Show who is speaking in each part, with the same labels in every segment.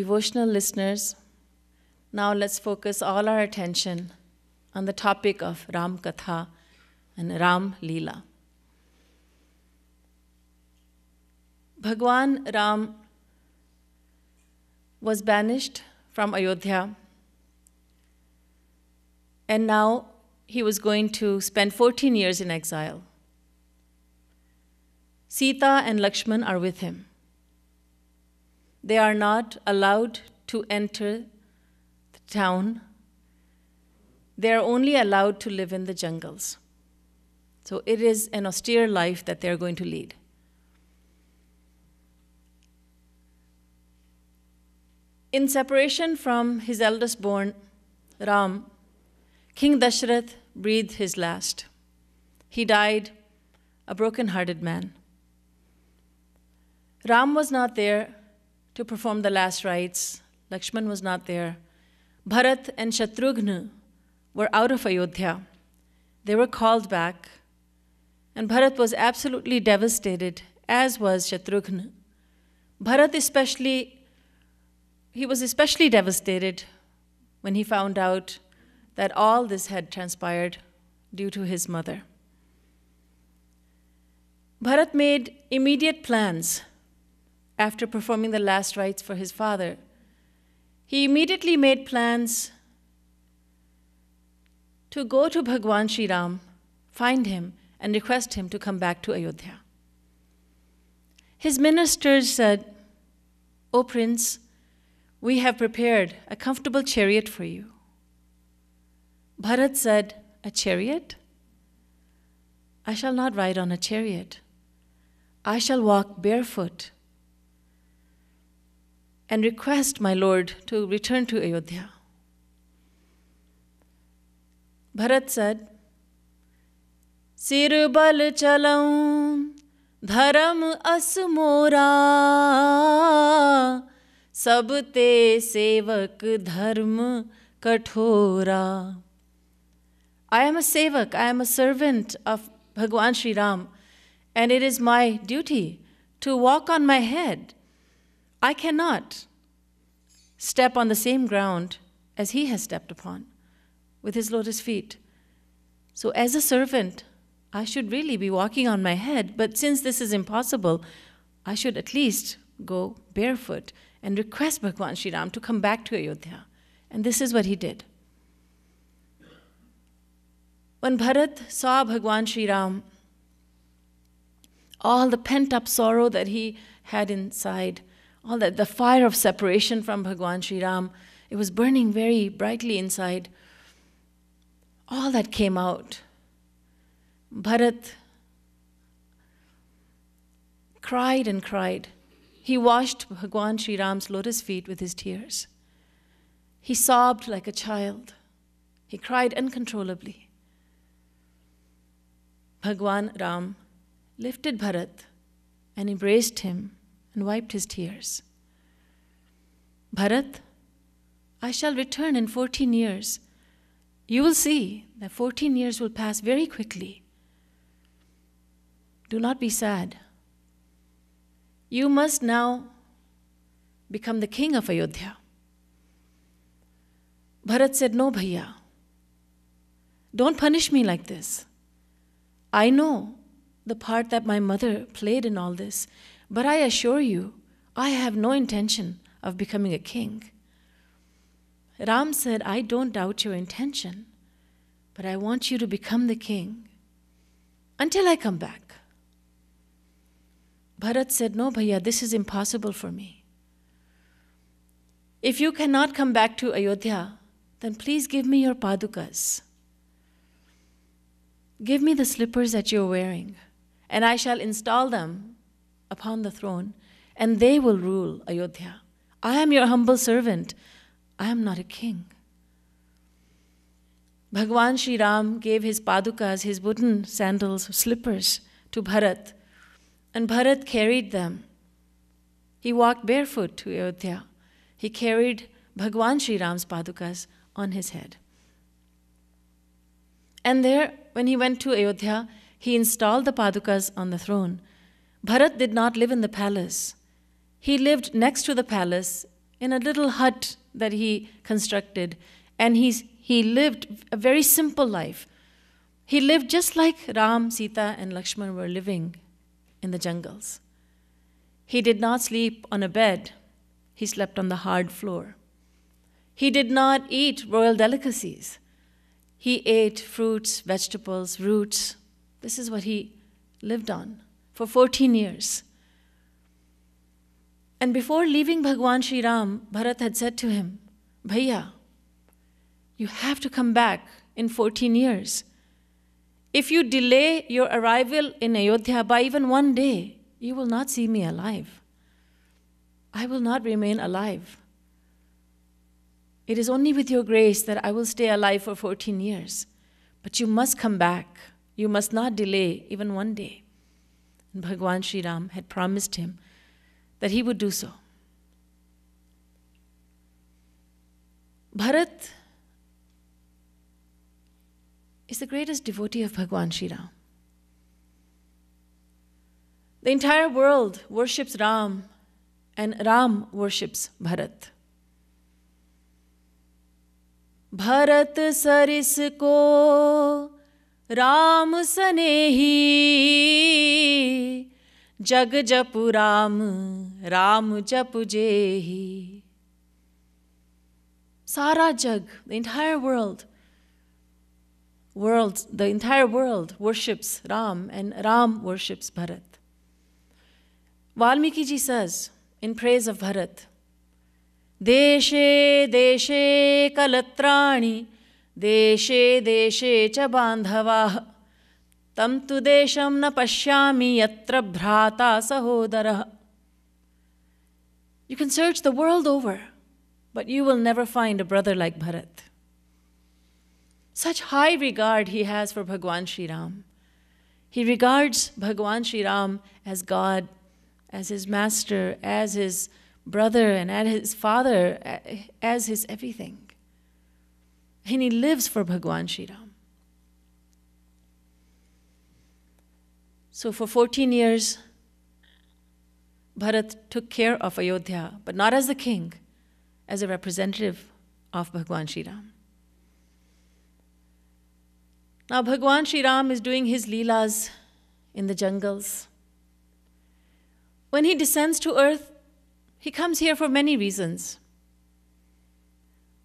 Speaker 1: Devotional listeners, now let's focus all our attention on the topic of Ram Katha and Ram Leela. Bhagwan Ram was banished from Ayodhya, and now he was going to spend 14 years in exile. Sita and Lakshman are with him. They are not allowed to enter the town. They are only allowed to live in the jungles. So it is an austere life that they are going to lead. In separation from his eldest born, Ram, King Dashrath breathed his last. He died a broken-hearted man. Ram was not there to perform the last rites. Lakshman was not there. Bharat and Shatrughna were out of Ayodhya. They were called back, and Bharat was absolutely devastated, as was Shatrughna. Bharat was especially devastated when he found out that all this had transpired due to his mother. Bharat made immediate plans after performing the last rites for his father. He immediately made plans to go to Bhagwan Sri Ram, find him, and request him to come back to Ayodhya. His ministers said, "O Prince, we have prepared a comfortable chariot for you." Bharat said, "A chariot? I shall not ride on a chariot. I shall walk barefoot and request my Lord to return to Ayodhya." Bharat said, "Sir bal chalam dharam as mora, sab te sevak dharm kathora." I am a sevak, I am a servant of Bhagwan Sri Ram, and it is my duty to walk on my head. I cannot step on the same ground as he has stepped upon with his lotus feet. So as a servant, I should really be walking on my head, but since this is impossible, I should at least go barefoot and request Bhagwan Sri Ram to come back to Ayodhya. And this is what he did. When Bharat saw Bhagwan Sri Ram, all the pent-up sorrow that he had inside, all that, the fire of separation from Bhagwan Sri Ram, it was burning very brightly inside. All that came out. Bharat cried and cried. He washed Bhagwan Sri Ram's lotus feet with his tears. He sobbed like a child. He cried uncontrollably. Bhagwan Ram lifted Bharat and embraced him and wiped his tears. "Bharat, I shall return in 14 years. You will see that 14 years will pass very quickly. Do not be sad. You must now become the king of Ayodhya." Bharat said, "No, Bhaiya. Don't punish me like this. I know the part that my mother played in all this, but I assure you, I have no intention of becoming a king." Ram said, "I don't doubt your intention, but I want you to become the king until I come back." Bharat said, "No, Bhaiya, this is impossible for me. If you cannot come back to Ayodhya, then please give me your padukas. Give me the slippers that you're wearing, and I shall install them upon the throne, and they will rule Ayodhya. I am your humble servant. I am not a king." Bhagwan Sri Ram gave his padukas, his wooden sandals, slippers, to Bharat, and Bharat carried them. He walked barefoot to Ayodhya. He carried Bhagwan Sri Ram's padukas on his head. And there, when he went to Ayodhya, he installed the padukas on the throne. Bharat did not live in the palace. He lived next to the palace in a little hut that he constructed. And he lived a very simple life. He lived just like Ram, Sita, and Lakshman were living in the jungles. He did not sleep on a bed. He slept on the hard floor. He did not eat royal delicacies. He ate fruits, vegetables, roots. This is what he lived on for 14 years. And before leaving Bhagwan Sri Ram, Bharat had said to him, Bhaiya, you have to come back in 14 years. If you delay your arrival in Ayodhya by even one day, you will not see me alive. I will not remain alive. It is only with your grace that I will stay alive for 14 years. But you must come back. You must not delay even one day. And Bhagwan Sri Ram had promised him that he would do so. Bharat is the greatest devotee of Bhagwan Sri Ram. The entire world worships Ram, and Ram worships Bharat. Bharat saris ko Ram sanehi, jag japu Ram, Ram japu jehi. Sara jag, the entire world, the entire world worships Ram, and Ram worships Bharat. Valmiki ji says in praise of Bharat, Deshe deshe kalatrani, deshe deshe cha bandhavah, tam tu desham na pashyami yatra bhrata sahodara. You can search the world over, but you will never find a brother like Bharat. Such high regard he has for Bhagwan Sri Ram. He regards Bhagwan Sri Ram as God, as his master, as his brother, and as his father, as his everything. And he lives for Bhagwan Sri Ram. So for 14 years, Bharat took care of Ayodhya, but not as the king, as a representative of Bhagwan Sri Ram. Now Bhagwan Sri Ram is doing his leelas in the jungles. When he descends to earth, he comes here for many reasons.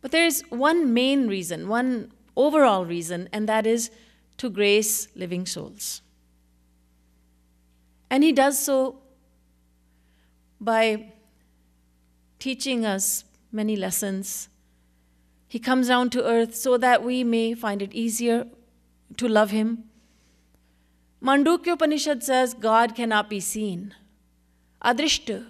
Speaker 1: But there is one main reason, one overall reason, and that is to grace living souls. And he does so by teaching us many lessons. He comes down to earth so that we may find it easier to love him. Mandukya Upanishad says God cannot be seen. Adrishta.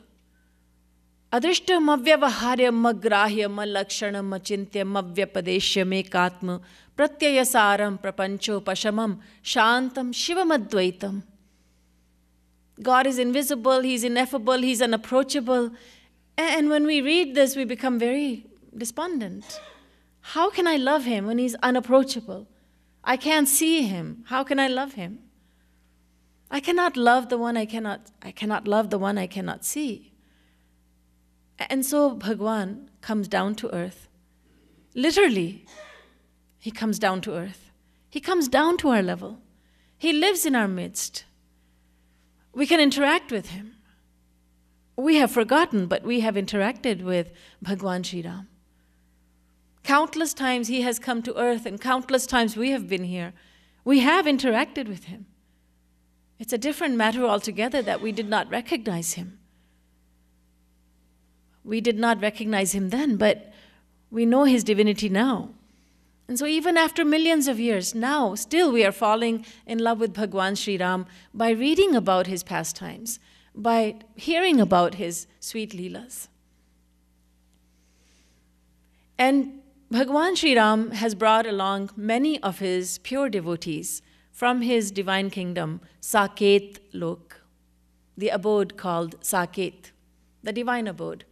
Speaker 1: Adrishta mavyavaharya magrahya malakshana machintya mavyapadeshya mekatma pratyayasaram prapancho pashamam shantam shivamadvaitam. God is invisible, he's ineffable, he's unapproachable. And when we read this, we become very despondent. How can I love him when he's unapproachable? I can't see him. How can I love him? I cannot love the one I cannot love the one I cannot see. And so Bhagwan comes down to earth. Literally, he comes down to earth. He comes down to our level. He lives in our midst. We can interact with him. We have forgotten, but we have interacted with Bhagwan Sri Ram. Countless times he has come to earth, and countless times we have been here. We have interacted with him. It's a different matter altogether that we did not recognize him. We did not recognize him then, but we know his divinity now. And so even after millions of years, now still we are falling in love with Bhagwan Sri Ram by reading about his pastimes, by hearing about his sweet leelas. And Bhagwan Sri Ram has brought along many of his pure devotees from his divine kingdom, Saket Lok, the abode called Saket, the divine abode.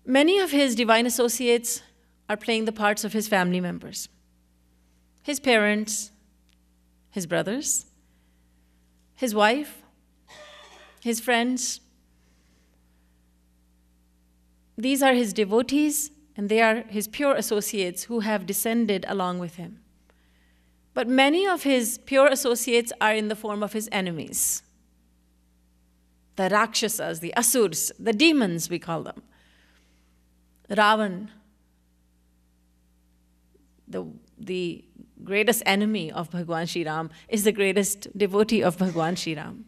Speaker 1: Many of his divine associates are playing the parts of his family members, his parents, his brothers, his wife, his friends. these are his devotees, and they are his pure associates who have descended along with him. But many of his pure associates are in the form of his enemies. The Rakshasas, the Asurs, the demons, we call them. Ravan, the greatest enemy of Bhagwan Shri Ram, is the greatest devotee of Bhagwan Shri Ram.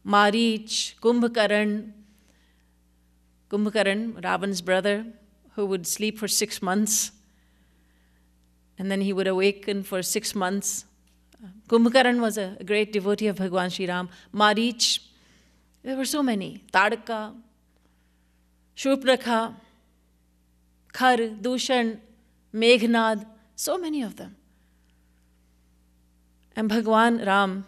Speaker 1: Marich, Kumbhakaran, Ravan's brother, who would sleep for 6 months, and then he would awaken for 6 months. Kumbhakaran was a great devotee of Bhagwan Shri Ram. Marich, there were so many. Tadaka, Shurprakha, Khar, Dushan, Meghnad, so many of them. And Bhagwan Ram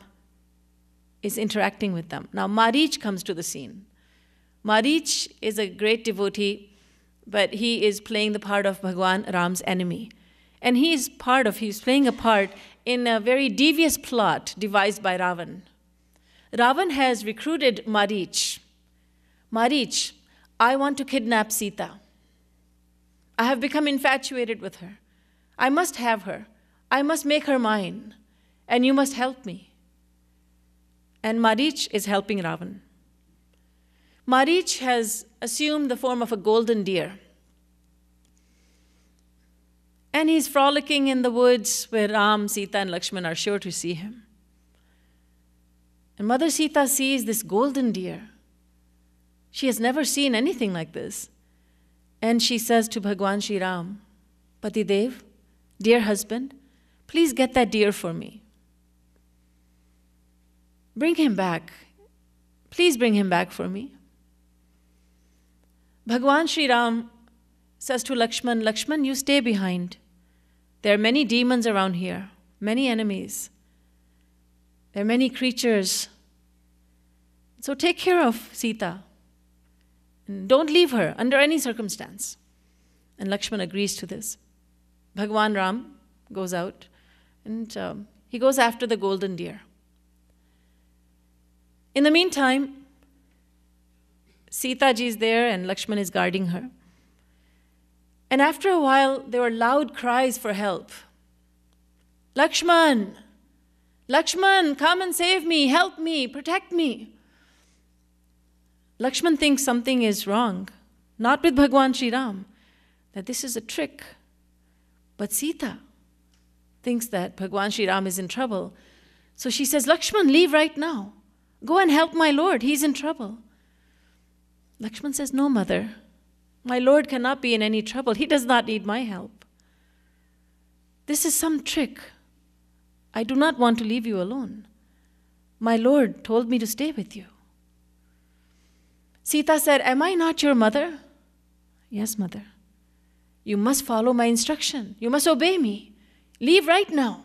Speaker 1: is interacting with them. Now Marich comes to the scene. Marich is a great devotee, but he is playing the part of Bhagwan Ram's enemy. And he's playing a part in a very devious plot devised by Ravan. Ravan has recruited Marich. Marich, I want to kidnap Sita. I have become infatuated with her. I must have her. I must make her mine. And you must help me. And Marich is helping Ravan. Marich has assumed the form of a golden deer. And he's frolicking in the woods where Ram, Sita, and Lakshman are sure to see him. And Mother Sita sees this golden deer. She has never seen anything like this. And she says to Bhagwan Shri Ram, Patidev, dear husband, please get that deer for me. Bring him back. Please bring him back for me. Bhagwan Shri Ram says to Lakshman, Lakshman, you stay behind. There are many demons around here, many enemies. There are many creatures. So take care of Sita. And don't leave her under any circumstance. And Lakshman agrees to this. Bhagwan Ram goes out and he goes after the golden deer. In the meantime, Sita ji is there and Lakshman is guarding her. And after a while, there were loud cries for help. Lakshman! Lakshman, come and save me, help me, protect me. Lakshman thinks something is wrong, not with Bhagwan Shri Ram, that this is a trick. But Sita thinks that Bhagwan Shri Ram is in trouble. So she says, Lakshman, leave right now. Go and help my Lord, he's in trouble. Lakshman says, no, mother. My Lord cannot be in any trouble. He does not need my help. This is some trick. I do not want to leave you alone. My Lord told me to stay with you. Sita said, am I not your mother? Yes, mother. You must follow my instruction. You must obey me. Leave right now.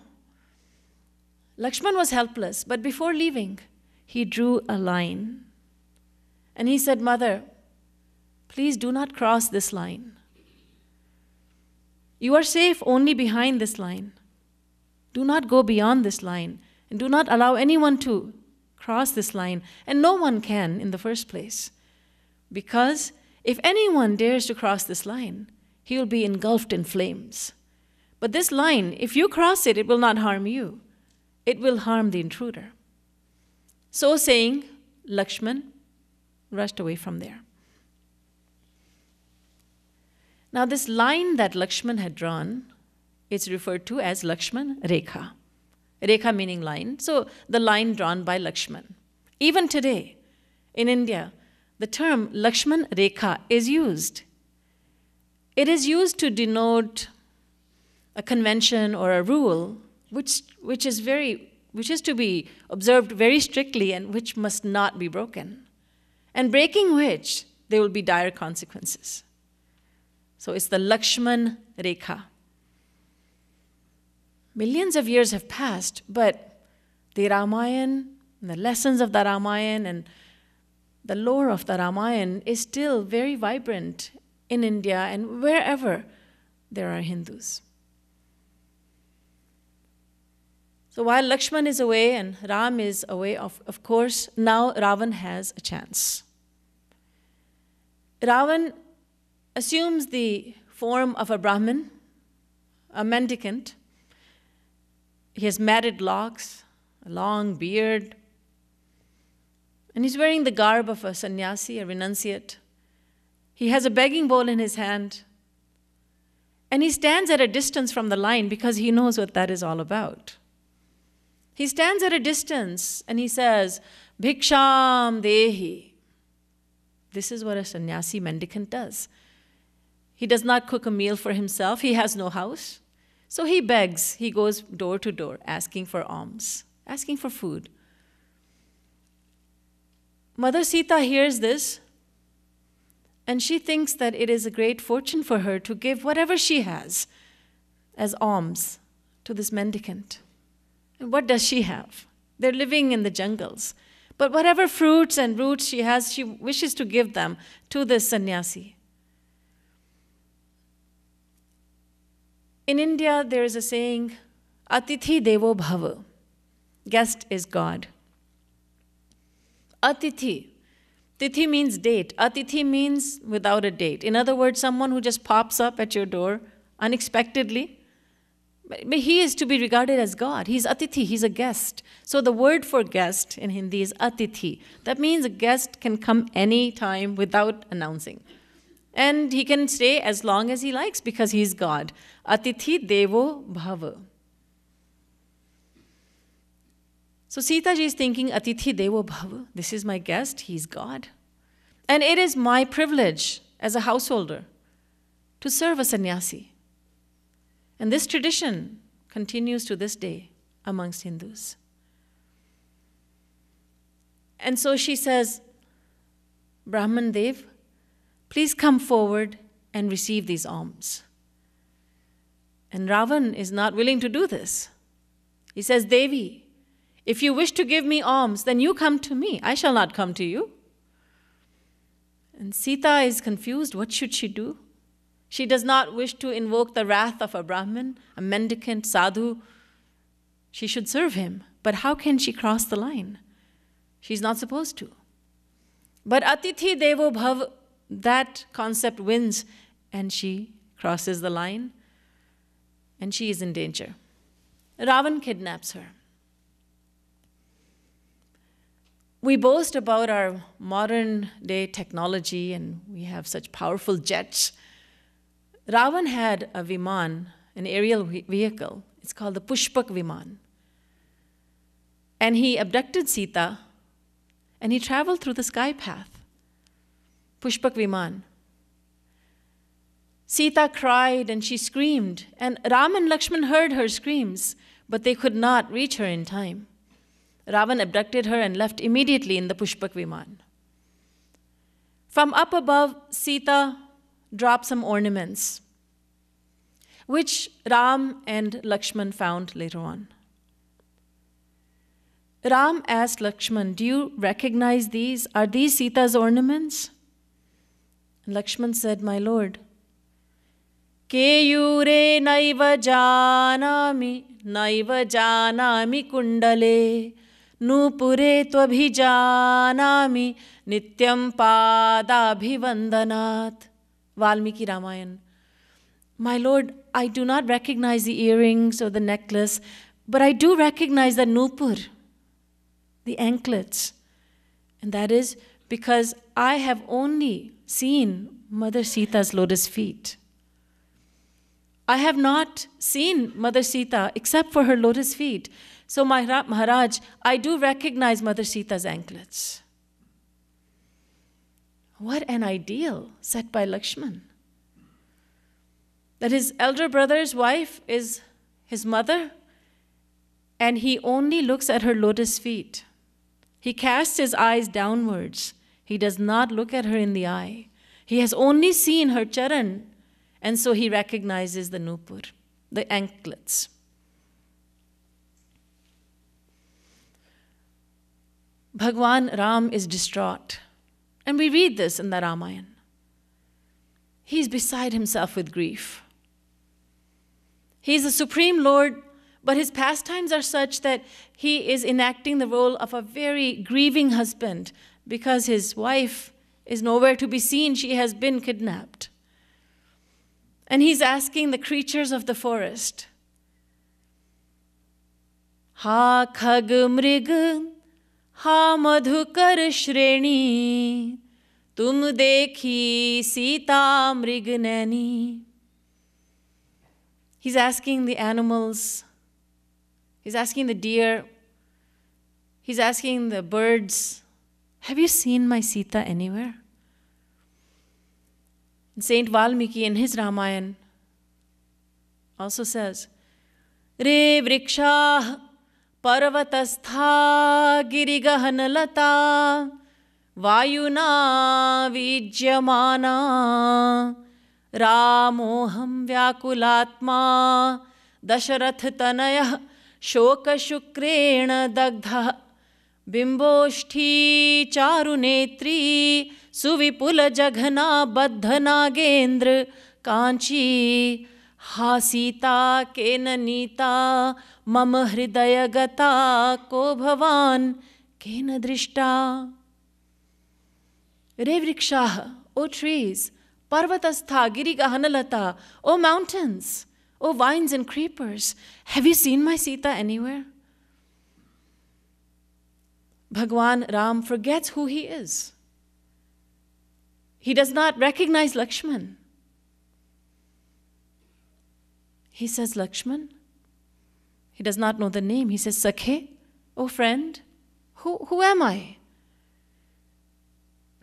Speaker 1: Lakshman was helpless, but before leaving, he drew a line. And he said, Mother, please do not cross this line. You are safe only behind this line. Do not go beyond this line, and do not allow anyone to cross this line, and no one can in the first place. Because if anyone dares to cross this line, he will be engulfed in flames. But this line, if you cross it, it will not harm you. It will harm the intruder. So saying, Lakshman rushed away from there. Now this line that Lakshman had drawn, it's referred to as Lakshman Rekha. Rekha meaning line. So the line drawn by Lakshman. Even today, in India, the term Lakshman Rekha is used. It is used to denote a convention or a rule which is to be observed very strictly and which must not be broken. And breaking which, there will be dire consequences. So it's the Lakshman Rekha. Millions of years have passed, but the Ramayana, the lessons of the Ramayana and the lore of the Ramayana is still very vibrant in India and wherever there are Hindus. So while Lakshman is away and Ram is away, of course, now Ravan has a chance. Ravan assumes the form of a Brahmin, a mendicant. He has matted locks, a long beard, and he's wearing the garb of a sannyasi, a renunciate. He has a begging bowl in his hand, and he stands at a distance from the line because he knows what that is all about. He stands at a distance and he says, Bhiksham dehi. This is what a sannyasi mendicant does. He does not cook a meal for himself. He has no house. So he begs. He goes door to door asking for alms, asking for food. Mother Sita hears this, and she thinks that it is a great fortune for her to give whatever she has as alms to this mendicant. And what does she have? They're living in the jungles. But whatever fruits and roots she has, she wishes to give them to this sannyasi. In India, there is a saying, Atithi Devo Bhava. Guest is God. Atithi. Tithi means date. Atithi means without a date. In other words, someone who just pops up at your door unexpectedly. But he is to be regarded as God. He's Atithi, he's a guest. So the word for guest in Hindi is Atithi. That means a guest can come any time without announcing. And he can stay as long as he likes because he's God. Atithi Devo Bhava. So Sita ji is thinking, Atithi Devo Bhava. This is my guest, he's God. And it is my privilege as a householder to serve a sannyasi. And this tradition continues to this day amongst Hindus. And so she says, Brahman Dev, please come forward and receive these alms. And Ravan is not willing to do this. He says, Devi, if you wish to give me alms, then you come to me. I shall not come to you. And Sita is confused. What should she do? She does not wish to invoke the wrath of a Brahmin, a mendicant, sadhu. She should serve him. But how can she cross the line? She's not supposed to. But Atithi Devo Bhav, that concept wins, and she crosses the line, and she is in danger. Ravan kidnaps her. We boast about our modern day technology, and we have such powerful jets. Ravan had a Viman, an aerial vehicle. It's called the Pushpak Viman. And he abducted Sita, and he traveled through the sky path. Pushpak Viman. Sita cried and she screamed, and Ram and Lakshman heard her screams, but they could not reach her in time. Ravan abducted her and left immediately in the Pushpak Viman. From up above, Sita dropped some ornaments, which Ram and Lakshman found later on. Ram asked Lakshman, do you recognize these? Are these Sita's ornaments? And Lakshman said, my lord, Keyure naiva janami kundale nupure tvabhijanami nityam padabhivandanat. Valmiki Ramayana. My lord, I do not recognize the earrings or the necklace, but I do recognize the nupur, the anklets. And that is because I have only seen Mother Sita's lotus feet. I have not seen Mother Sita except for her lotus feet. So Maharaj, I do recognize Mother Sita's anklets. What an ideal set by Lakshman. That his elder brother's wife is his mother, and he only looks at her lotus feet. He casts his eyes downwards. He does not look at her in the eye. He has only seen her charan, and so he recognizes the nupur, the anklets. Bhagwan Ram is distraught. And we read this in the Ramayana. He's beside himself with grief. He's the Supreme Lord, but his pastimes are such that he is enacting the role of a very grieving husband because his wife is nowhere to be seen. She has been kidnapped. And he's asking the creatures of the forest, Ha khag mrig, ha madhukar shreni, tum dekhi Sita mrig naini. He's asking the animals, he's asking the deer, he's asking the birds, have you seen my Sita anywhere? Saint Valmiki in his Ramayana also says, Re vrikshah parvatastha girigahanalata vayuna vijyamana ramoham vyakulatma dasharath tanayah shokashukrena dagdha बिंबोष्ठी चारुनेत्री सुविपुल जघना बद्ध नागेंद्र कांची हा सीता केन नीता मम हृदय गता को भवान केन दृष्टा. रे वृक्षाः, O trees, parvatastha girigahanalata, O mountains, O vines and creepers, have you seen my Sita anywhere? Bhagwan Ram forgets who he is. He does not recognize Lakshman. He says, Lakshman. He does not know the name. He says, Sakhe, oh friend, who am I?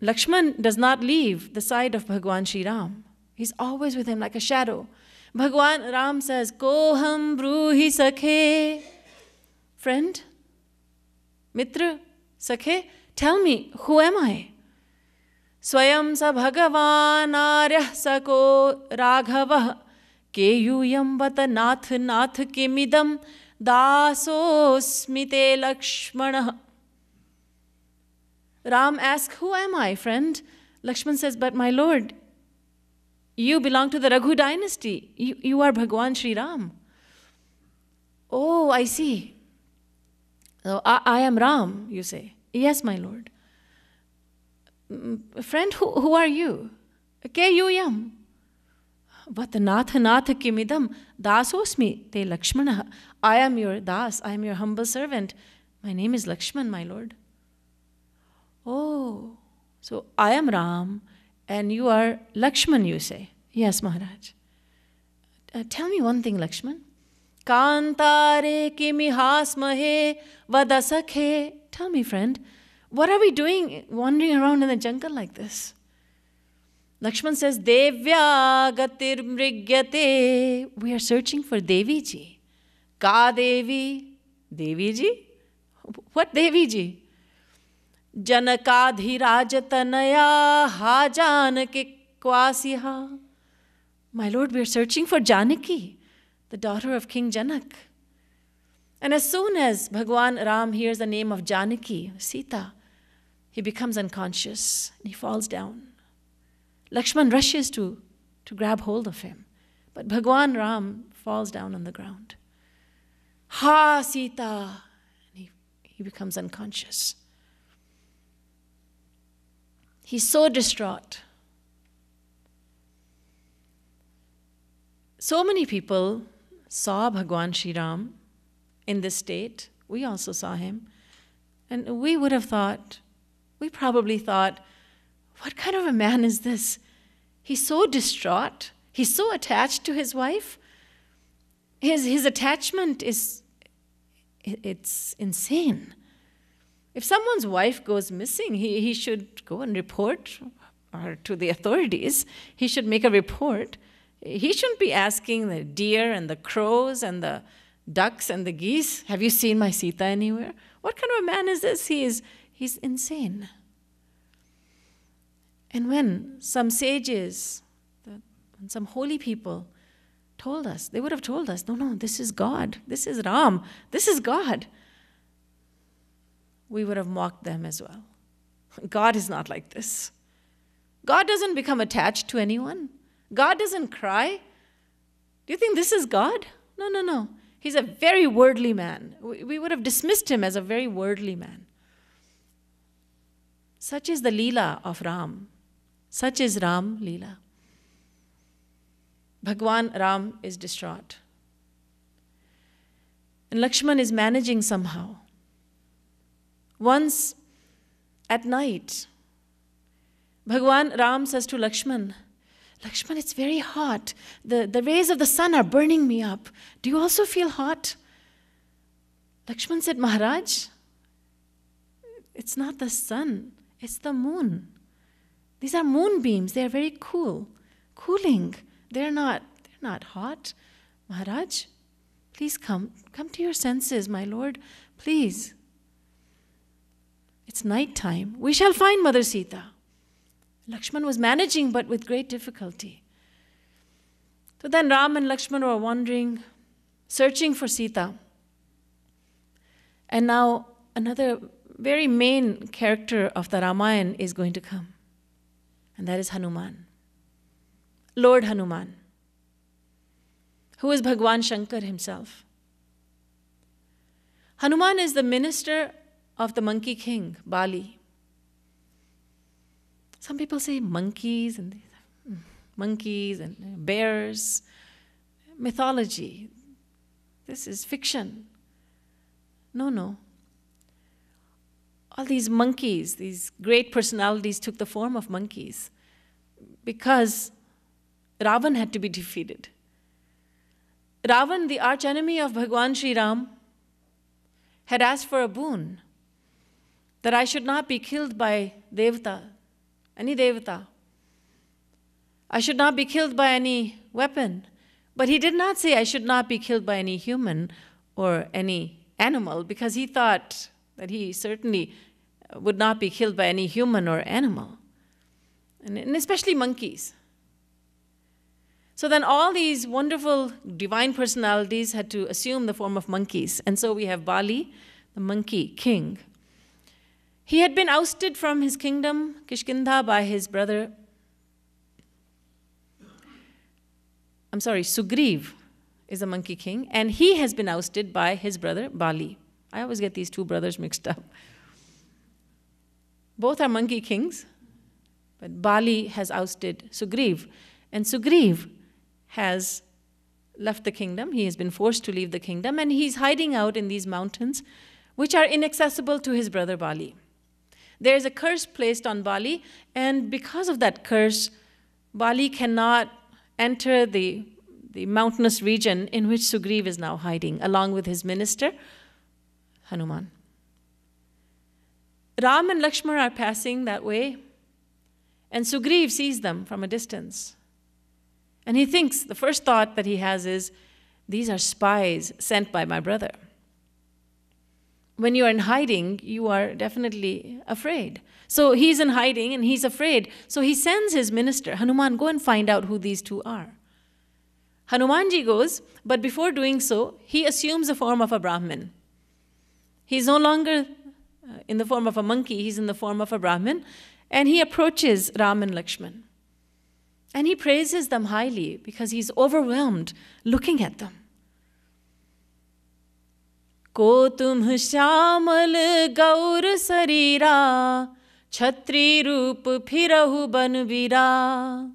Speaker 1: Lakshman does not leave the side of Bhagwan Shri Ram. He's always with him like a shadow. Bhagwan Ram says, Koham bruhi sakhe. Friend, Mitra, Sakhe, tell me, who am I? Swayam sa bhagavan aryah sako raghavah keyuyam vata nath nath kimidam dasosmite lakshmanah. Ram asks, who am I, friend? Lakshman says, but my lord, you belong to the Raghu dynasty. You are Bhagwan Shri Ram. Oh, I see. So, I am Ram, you say. Yes, my lord. Friend, who are you? Ke yuyam? Vatanath nath kimidam dasosmi te Lakshmana. I am your das, I am your humble servant. My name is Lakshman, my lord. Oh, so I am Ram and you are Lakshman, you say. Yes, Maharaj. Tell me one thing, Lakshman. Kantare kimihasmahe vadasakhe. Tell me, friend, what are we doing wandering around in the jungle like this? Lakshman says, Devya gatir mrigyate. We are searching for Devi ji. Ka Devi? Devi ji? What Devi ji? Janakadhirajatanaya ha Janaki kwasiha. My lord, we are searching for Janaki, the daughter of King Janak. And as soon as Bhagwan Ram hears the name of Janaki, Sita, he becomes unconscious and he falls down. Lakshman rushes to grab hold of him, but Bhagwan Ram falls down on the ground. Ha Sita! And he becomes unconscious. He's so distraught. So many people saw Bhagwan Shri Ram in this state. We also saw him. And we probably thought, what kind of a man is this? He's so distraught. He's so attached to his wife. His attachment it's insane. If someone's wife goes missing, he should go and report, or to the authorities. He should make a report. He shouldn't be asking the deer and the crows and the ducks and the geese, have you seen my Sita anywhere? What kind of a man is this? He's insane. And when some sages, some holy people told us, they would have told us, no, this is God. This is Ram. This is God. We would have mocked them as well. God is not like this. God doesn't become attached to anyone. God doesn't cry. Do you think this is God? No. He's a very worldly man. We would have dismissed him as a very worldly man. Such is the Leela of Ram. Such is Ram Leela. Bhagwan Ram is distraught. And Lakshman is managing somehow. Once at night, Bhagwan Ram says to Lakshman, Lakshman, it's very hot. The rays of the sun are burning me up. Do you also feel hot? Lakshman said, Maharaj, it's not the sun, it's the moon. These are moonbeams. They are very cooling. They're not hot. Maharaj, please come to your senses, my lord, please. It's night time. We shall find Mother Sita. Lakshman was managing, but with great difficulty. So then Ram and Lakshman were wandering, searching for Sita. And now another very main character of the Ramayana is going to come. And that is Hanuman. Lord Hanuman, who is Bhagwan Shankar himself. Hanuman is the minister of the monkey king, Bali. Some people say monkeys and bears, mythology. This is fiction. No. All these monkeys, these great personalities took the form of monkeys because Ravan had to be defeated. Ravan, the archenemy of Bhagwan Sri Ram, had asked for a boon, that I should not be killed by Devata, any Devata. I should not be killed by any weapon. But he did not say I should not be killed by any human or any animal, because he thought that he certainly would not be killed by any human or animal, and especially monkeys. So then all these wonderful divine personalities had to assume the form of monkeys. And so we have Bali, the monkey king. He had been ousted from his kingdom, Kishkindha, by his brother. Sugriv is a monkey king, and he has been ousted by his brother Bali. I always get these two brothers mixed up. Both are monkey kings, but Bali has ousted Sugriv, and Sugriv has left the kingdom. He has been forced to leave the kingdom, and he's hiding out in these mountains, which are inaccessible to his brother Bali. There is a curse placed on Bali, and because of that curse, Bali cannot enter the mountainous region in which Sugriv is now hiding, along with his minister, Hanuman. Ram and Lakshmana are passing that way, and Sugriv sees them from a distance. And he thinks, the first thought that he has is, these are spies sent by my brother. When you are in hiding, you are definitely afraid. So he's in hiding and he's afraid. So he sends his minister, Hanuman, go and find out who these two are. Hanumanji goes, but before doing so, he assumes the form of a Brahmin. He's no longer in the form of a monkey, he's in the form of a Brahmin, and he approaches Ram and Lakshman. And he praises them highly because he's overwhelmed looking at them. Ko tumh shyamal gaur sarira, chhatri roop phirahu banvira.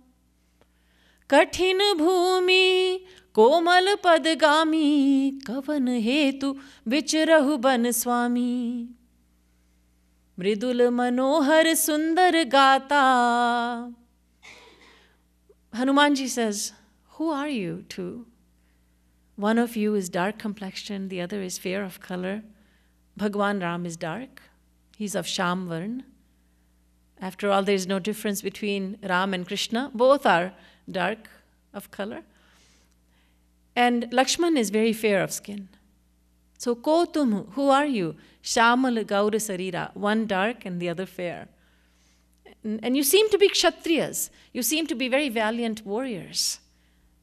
Speaker 1: Kathin bhumi komal padgami, kavan hetu vichrahu ban swami. Mridul manohar sundar gata. Hanumanji says, who are you two? One of you is dark complexion, the other is fair of color. Bhagwan Ram is dark. He's of Sham Varn. After all, there is no difference between Ram and Krishna. Both are dark of color. And Lakshman is very fair of skin. So, ko tum, who are you? Shamal Gaura Sarira, one dark and the other fair. And you seem to be Kshatriyas. You seem to be very valiant warriors,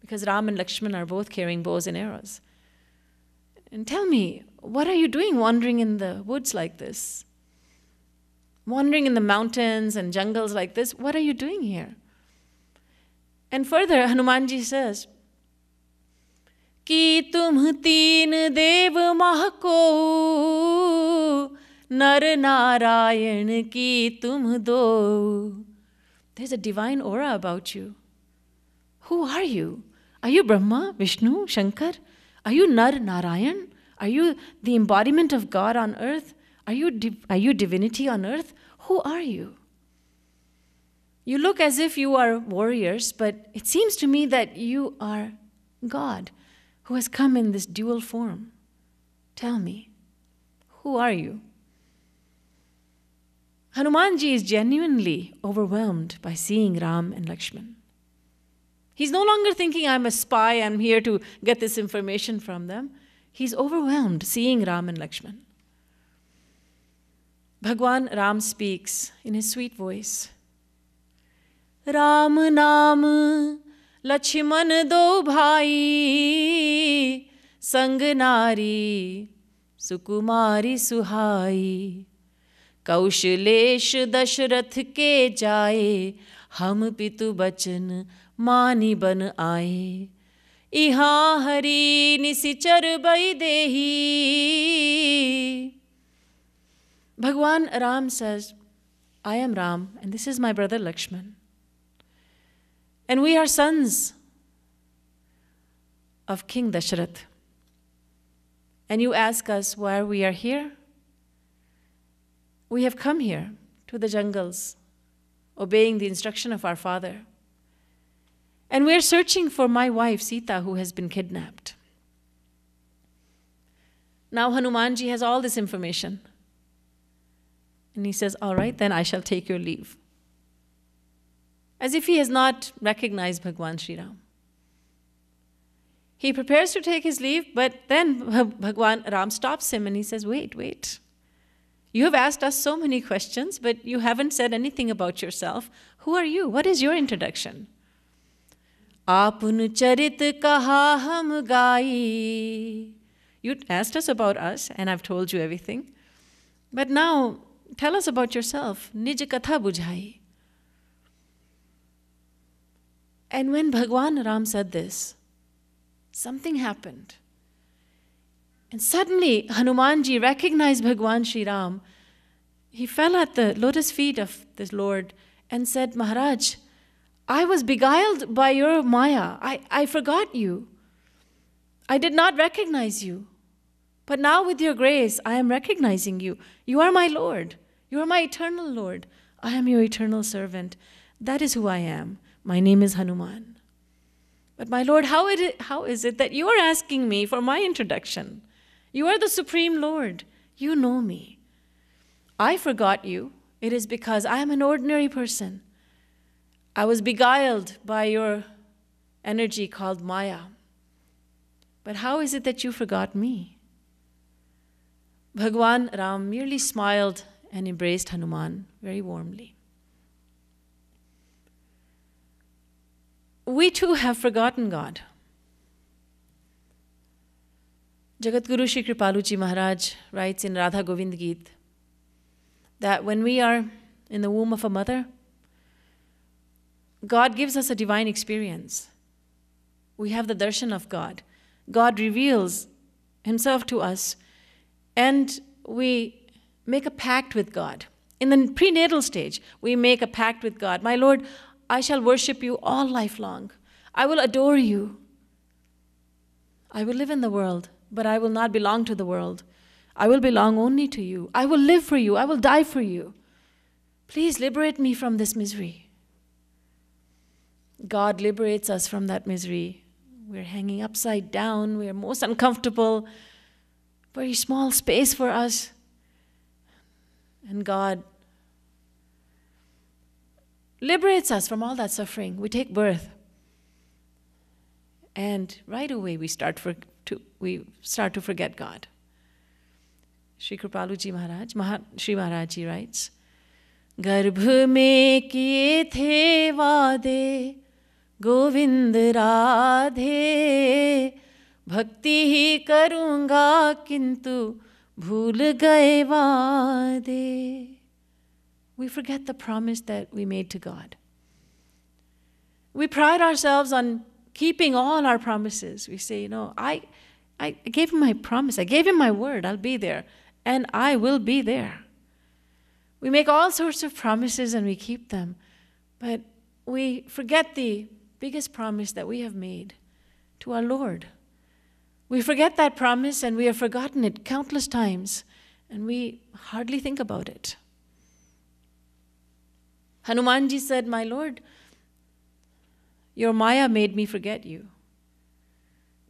Speaker 1: because Ram and Lakshman are both carrying bows and arrows. And tell me, what are you doing wandering in the woods like this? Wandering in the mountains and jungles like this? What are you doing here? And further, Hanumanji says, Ki tum teen dev mahko, nar narayan ki tum do. There's a divine aura about you. Who are you? Are you Brahma, Vishnu, Shankar? Are you Nar, Narayan? Are you the embodiment of God on earth? Are you divinity on earth? Who are you? You look as if you are warriors, but it seems to me that you are God who has come in this dual form. Tell me, who are you? Hanumanji is genuinely overwhelmed by seeing Ram and Lakshman. He's no longer thinking, I'm a spy, I'm here to get this information from them. He's overwhelmed seeing Ram and Lakshman. Bhagwan Ram speaks in his sweet voice. Ram naam Lakshman do bhai, sang nari sukumari suhai. Kaushlesh Dasharath के जाए, हम पितु बचन मानी बन आए. इहाँ हरि निसिचर बई देही. Bhagwan Ram says, I am Ram and this is my brother Lakshman. And we are sons of King Dasharath. And you ask us why we are here? We have come here to the jungles, obeying the instruction of our father. And we're searching for my wife, Sita, who has been kidnapped. Now Hanumanji has all this information. And he says, all right, then I shall take your leave. As if he has not recognized Bhagwan Sri Ram. He prepares to take his leave, but then Bhagwan Ram stops him and he says, wait. You have asked us so many questions, but you haven't said anything about yourself. Who are you? What is your introduction? Apun charit kaha hum gai. You asked us about us, and I've told you everything. But now, tell us about yourself. Nij katha bujhai. And when Bhagwan Ram said this, something happened. And suddenly, Hanumanji recognized Bhagwan Sri Ram. He fell at the lotus feet of the Lord and said, Maharaj, I was beguiled by your Maya. I forgot you. I did not recognize you. But now with your grace, I am recognizing you. You are my Lord. You are my eternal Lord. I am your eternal servant. That is who I am. My name is Hanuman. But my Lord, how is it that you are asking me for my introduction? You are the Supreme Lord. You know me. I forgot you. It is because I am an ordinary person. I was beguiled by your energy called Maya. But how is it that you forgot me? Bhagwan Ram merely smiled and embraced Hanuman very warmly. We too have forgotten God. Jagatguru Shri Kripaluji Maharaj writes in Radha Govind Geet that when we are in the womb of a mother, God gives us a divine experience. We have the darshan of God. God reveals himself to us and we make a pact with God. In the prenatal stage, we make a pact with God. My Lord, I shall worship you all life long. I will adore you. I will live in the world, but I will not belong to the world. I will belong only to you. I will live for you. I will die for you. Please liberate me from this misery. God liberates us from that misery. We're hanging upside down. We're most uncomfortable. Very small space for us. And God liberates us from all that suffering. We take birth. And right away we start to forget God. Shri Kripaluji Maharaj, Shri Maharaj Ji writes, Garbh mein kiye the vaade, Govind Radhe, Bhakti hi karunga kintu bhool gaye vaade. We forget the promise that we made to God. We pride ourselves on keeping all our promises. We say, I gave him my promise. I gave him my word. I'll be there. And I will be there. We make all sorts of promises and we keep them. But we forget the biggest promise that we have made. to our Lord. We forget that promise and we have forgotten it countless times and we hardly think about it. Hanumanji said, "My Lord, your Maya made me forget you.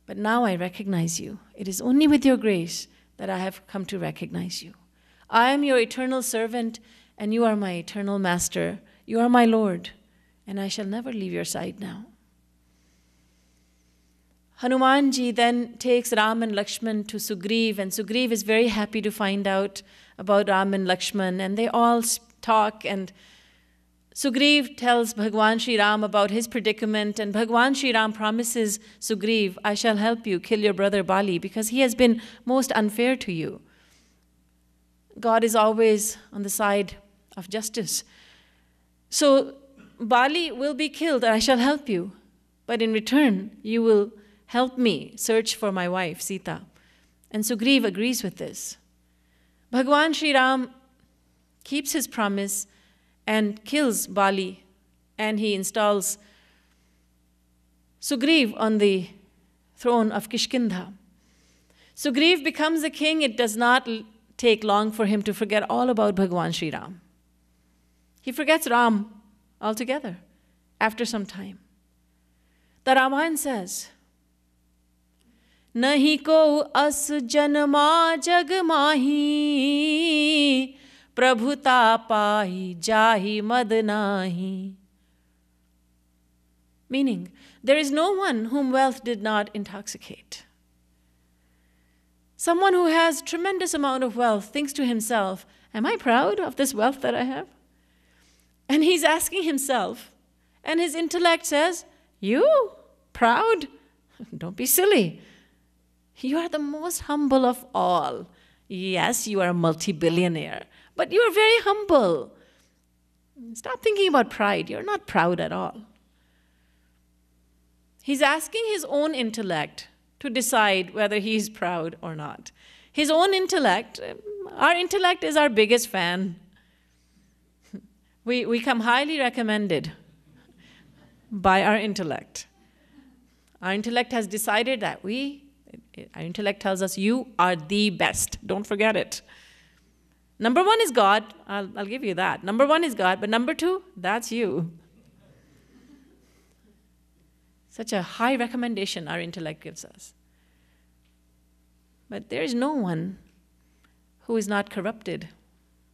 Speaker 1: But now I recognize you. It is only with your grace that I have come to recognize you. I am your eternal servant and you are my eternal master. You are my Lord and I shall never leave your side now." Hanumanji then takes Ram and Lakshman to Sugriv, and Sugriv is very happy to find out about Ram and Lakshman, and they all talk, and Sugriv tells Bhagwan Shri Ram about his predicament, and Bhagwan Shri Ram promises Sugriv, "I shall help you kill your brother Bali because he has been most unfair to you." God is always on the side of justice. So Bali will be killed, and I shall help you, but in return, you will help me search for my wife, Sita. And Sugriv agrees with this. Bhagwan Shri Ram keeps his promise and kills Bali, and he installs Sugriv on the throne of Kishkindha. Sugriv becomes a king. It does not take long for him to forget all about Bhagwan Shri Ram. He forgets Ram altogether after some time. The Ramayana says, "Nahi ko as janma jag mahi, prabhuta pahi jahi mad nahi." Meaning, there is no one whom wealth did not intoxicate. Someone who has tremendous amount of wealth thinks to himself, "Am I proud of this wealth that I have?" And he's asking himself, and his intellect says, "You? Proud? Don't be silly. You are the most humble of all. Yes, you are a multi-billionaire, but you are very humble. Stop thinking about pride. You're not proud at all." He's asking his own intellect to decide whether he's proud or not. His own intellect, our intellect is our biggest fan. We come highly recommended by our intellect. Our intellect has decided that our intellect tells us, "You are the best. Don't forget it." Number one is God. I'll give you that. Number one is God, but number two, that's you. Such a high recommendation our intellect gives us. But there is no one who is not corrupted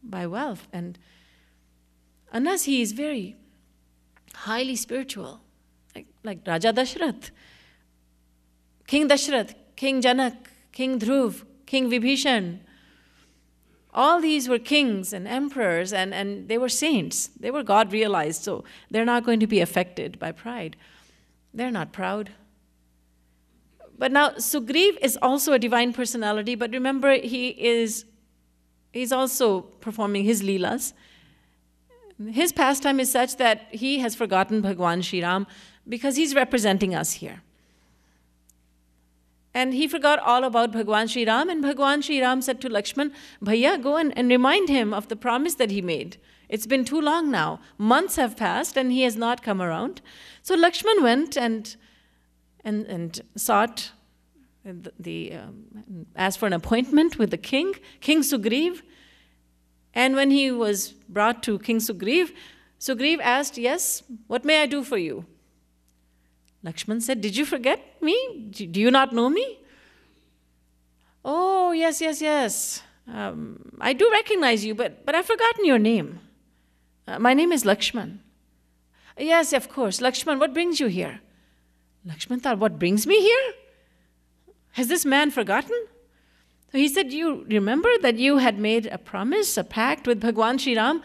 Speaker 1: by wealth, and unless he is very highly spiritual, like Raja Dashrath, King Dashrath, King Janak, King Dhruv, King Vibhishan. All these were kings and emperors, and they were saints. They were God realized, so they're not going to be affected by pride. They're not proud. But now Sugriv is also a divine personality, but remember he's also performing his leelas. His pastime is such that he has forgotten Bhagwan Shri Ram because he's representing us here. And he forgot all about Bhagwan Shri Ram, and Bhagwan Shri Ram said to Lakshman, "Bhaiya, go and remind him of the promise that he made. It's been too long now. Months have passed and he has not come around." So Lakshman went and sought asked for an appointment with the king, King Sugriv. And when he was brought to King Sugriv, Sugriv asked, "Yes, what may I do for you?" Lakshman said, "Did you forget me? Do you not know me?" "Oh, yes. I do recognize you, but I've forgotten your name." "My name is Lakshman." "Yes, of course. Lakshman, what brings you here?" Lakshman thought, "What brings me here? Has this man forgotten?" So he said, "You remember that you had made a promise, a pact with Bhagwan Shri Ram?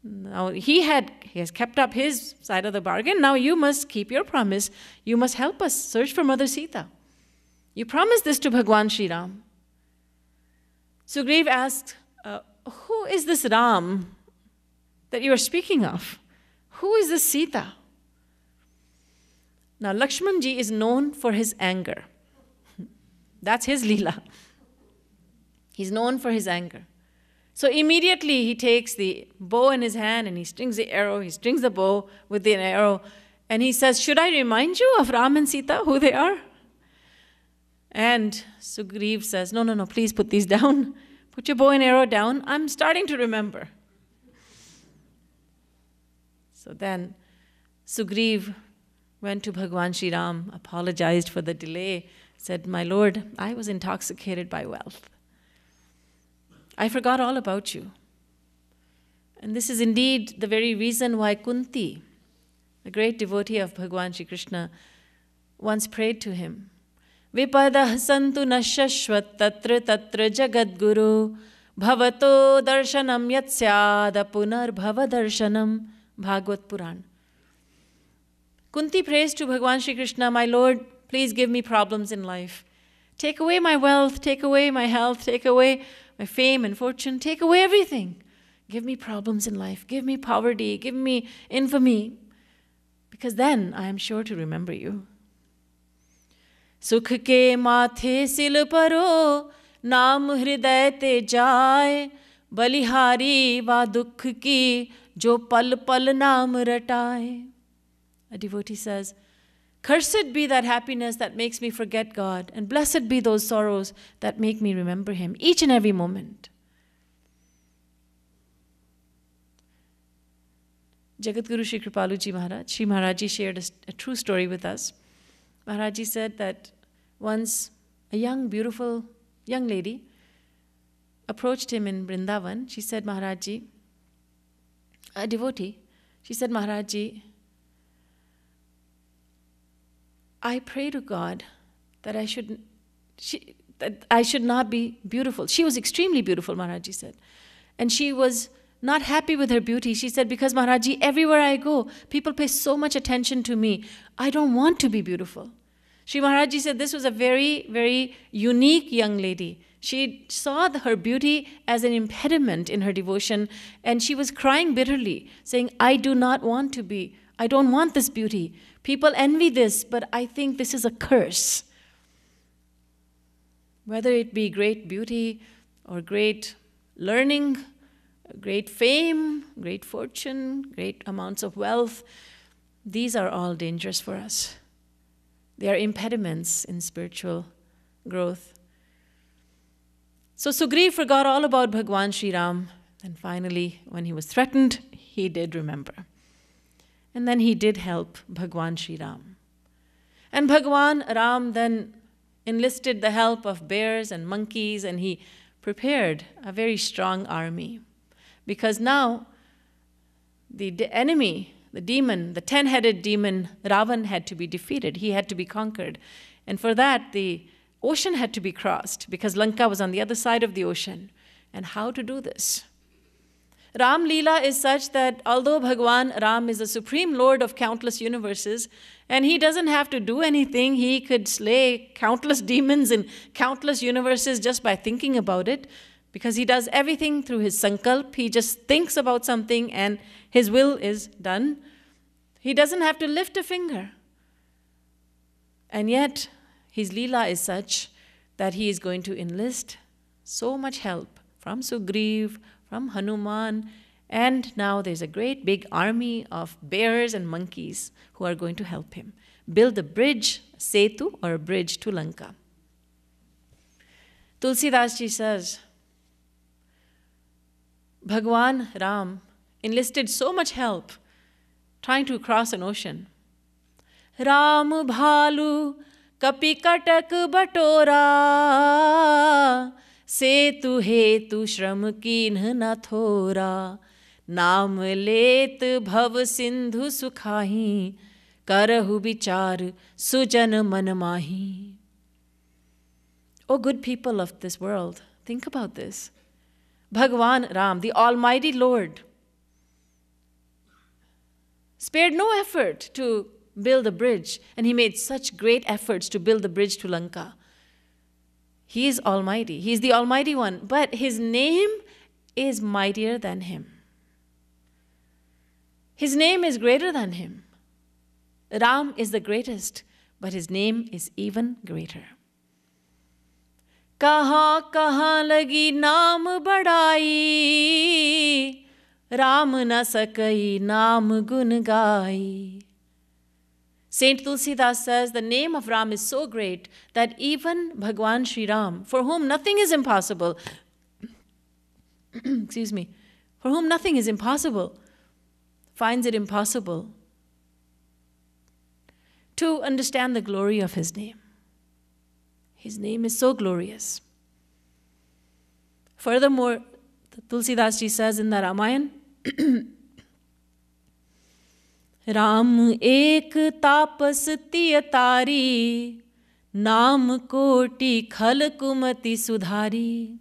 Speaker 1: Now he has kept up his side of the bargain. Now you must keep your promise. You must help us search for Mother Sita. You promised this to Bhagwan Shri Ram." Sugriv asked, "Who is this Ram that you are speaking of? Who is this Sita?" Now Lakshmanji is known for his anger. That's his leela. He's known for his anger. So immediately he takes the bow in his hand and he strings the arrow, he strings the bow with the arrow, and he says, "Should I remind you of Ram and Sita, who they are?" And Sugriv says, no, no, no, please put these down. Put your bow and arrow down. I'm starting to remember. So then Sugriv went to Bhagwan Shri Ram, apologized for the delay, said, my lord, I was intoxicated by wealth. I forgot all about you. And this is indeed the very reason why Kunti, a great devotee of Bhagwan Shri Krishna, once prayed to him, Vipadah santu nashashvat tatra tatra jagadguru bhavato darshanam yat syada punar bhava darshanam. Bhagavad Puran. Kunti prays to Bhagwan Shri Krishna, my lord, please give me problems in life. Take away my wealth, take away my health, take away my fame and fortune, take away everything. Give me problems in life, give me poverty, give me infamy, because then I am sure to remember you. Sukh ke mathe sil paro, naam hriday te jaay, balihari va dukh ki, jo pal pal naam rataay. A devotee says, cursed be that happiness that makes me forget God, and blessed be those sorrows that make me remember Him each and every moment. Jagadguru Shri Kripaluji Maharaj, Shri Maharajji shared a true story with us. Maharajji said that once a young, beautiful young lady approached him in Vrindavan. She said, Maharajji, a devotee, she said, Maharajji, I pray to God that I should not be beautiful. She was extremely beautiful, Maharajji said. And she was not happy with her beauty. She said, because Maharajji, everywhere I go, people pay so much attention to me. I don't want to be beautiful. Shri Maharajji said this was a very, very unique young lady. She saw her beauty as an impediment in her devotion, and she was crying bitterly, saying, I don't want this beauty. People envy this, but I think this is a curse. Whether it be great beauty or great learning, great fame, great fortune, great amounts of wealth, these are all dangerous for us. They are impediments in spiritual growth. So Sugriv forgot all about Bhagwan Shri Ram, and finally, when he was threatened, he did remember. And then he did help Bhagwan Shri Ram. And Bhagwan Ram then enlisted the help of bears and monkeys, and he prepared a very strong army. Because now the enemy, the demon, the 10-headed demon, Ravan, had to be defeated. He had to be conquered. And for that, the ocean had to be crossed, because Lanka was on the other side of the ocean. And how to do this? Ram Leela is such that although Bhagwan Ram is the supreme lord of countless universes, and he doesn't have to do anything, he could slay countless demons in countless universes just by thinking about it, because he does everything through his sankalp. He just thinks about something and his will is done. He doesn't have to lift a finger. And yet, his Leela is such that he is going to enlist so much help from Sugriv, from Hanuman, and now there's a great big army of bears and monkeys who are going to help him build a bridge, setu, or a bridge to Lanka. Tulsidas ji says, Bhagwan Ram enlisted so much help trying to cross an ocean. Ram bhalu kapi katak batora, setu hetu shram kinh na thora, naam let bhav sindhu sukhahi, karahu bichar sujan man mahi. O good people of this world, think about this. Bhagwan Ram, the Almighty Lord, spared no effort to build a bridge, and he made such great efforts to build the bridge to Lanka. He is Almighty. He is the Almighty One, but his name is mightier than him. His name is greater than him. Ram is the greatest, but his name is even greater. Kahan kahan lagi naam badai, Ram na sakai naam gun gai. Saint Tulsidas says the name of Ram is so great that even Bhagwan Sri Ram, for whom nothing is impossible, excuse me, for whom nothing is impossible, finds it impossible to understand the glory of his name. His name is so glorious. Furthermore, Tulsidas ji says in the Ramayana, Ram ek tapas tiyatari, naam koti khal kumati sudhari.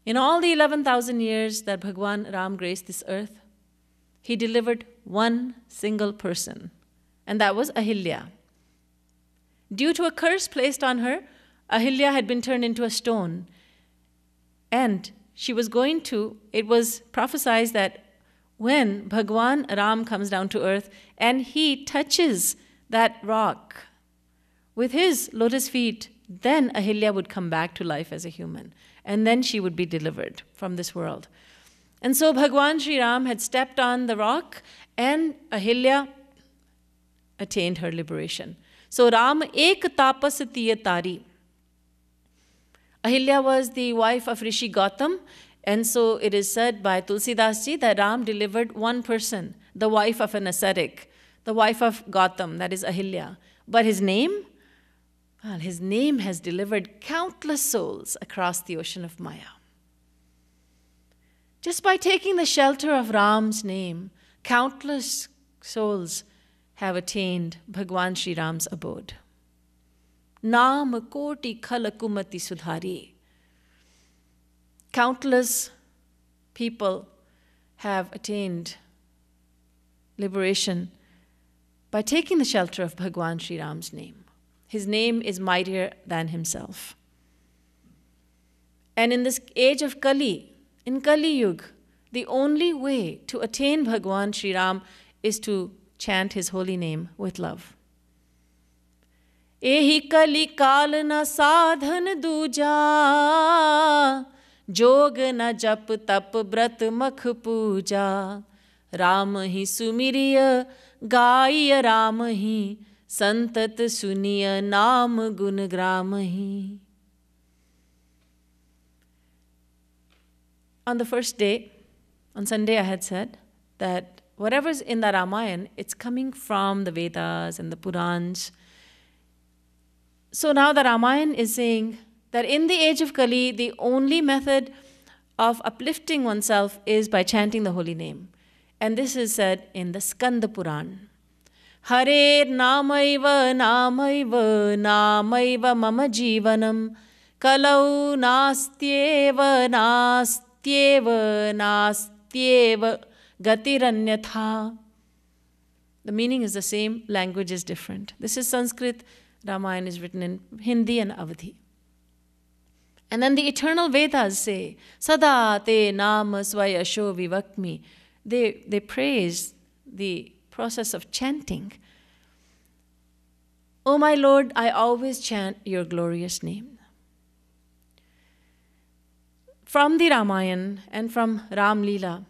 Speaker 1: In all the 11,000 years that Bhagwan Ram graced this earth, he delivered one single person, and that was Ahilya. Due to a curse placed on her, Ahilya had been turned into a stone, and she was going to, it was prophesied that when Bhagwan Ram comes down to earth and he touches that rock with his lotus feet, then Ahilya would come back to life as a human. And then she would be delivered from this world. And so Bhagwan Sri Ram had stepped on the rock and Ahilya attained her liberation. So Ram ek tapas tiyatari. Ahilya was the wife of Rishi Gautam. And so it is said by Tulsidas ji that Ram delivered one person, the wife of an ascetic, the wife of Gautam, that is Ahilya. But his name? Well, his name has delivered countless souls across the ocean of Maya. Just by taking the shelter of Ram's name, countless souls have attained Bhagwan Sri Ram's abode. Naam koti khalakumati sudhari. Countless people have attained liberation by taking the shelter of Bhagwan Sri Ram's name. His name is mightier than himself. And in this age of Kali, in Kali Yuga, the only way to attain Bhagwan Sri Ram is to chant his holy name with love. Ehi Kali Kal na sadhan duja, जोग न जप तप व्रत मख पूजा, राम ही सुमिरिय गाय राम ही, संतत सुनिय नाम गुण ग्राम ही. On the first day, on Sunday, I had said that whatever's in the Ramayana, it's coming from the Vedas and the Purans. So now the Ramayana is saying that in the age of Kali, the only method of uplifting oneself is by chanting the holy name. And this is said in the Skanda Puran. Hare namaiva namaiva namaiva mama jivanam kalau nastyeva nastyeva nastyeva gatiranyatha. The meaning is the same, language is different. This is Sanskrit. Ramayana is written in Hindi and Awadhi. And then the eternal Vedas say, Sada te nama swayasho vivakmi. They praise the process of chanting. Oh my Lord, I always chant your glorious name. From the Ramayana and from Ram Leela,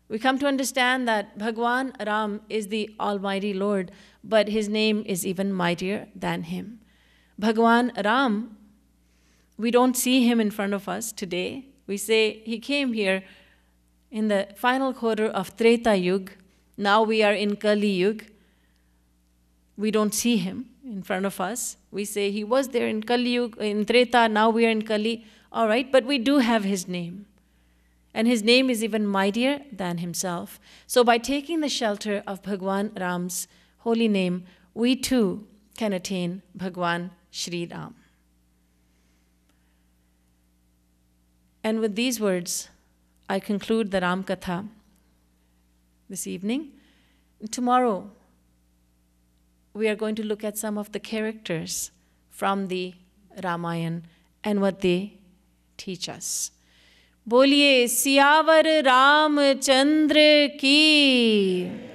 Speaker 1: we come to understand that Bhagwan Ram is the Almighty Lord, but his name is even mightier than him. Bhagwan Ram, we don't see him in front of us today. We say he came here in the final quarter of Treta Yuga. Now we are in Kali Yuga. We don't see him in front of us. We say he was there in Kali Yuga, in Treta, now we are in Kali. All right, but we do have his name. And his name is even mightier than himself. So by taking the shelter of Bhagwan Ram's holy name, we too can attain Bhagwan Sri Ram. And with these words, I conclude the Ram Katha this evening. Tomorrow, we are going to look at some of the characters from the Ramayana and what they teach us. बोलिए सियावर रामचंद्र की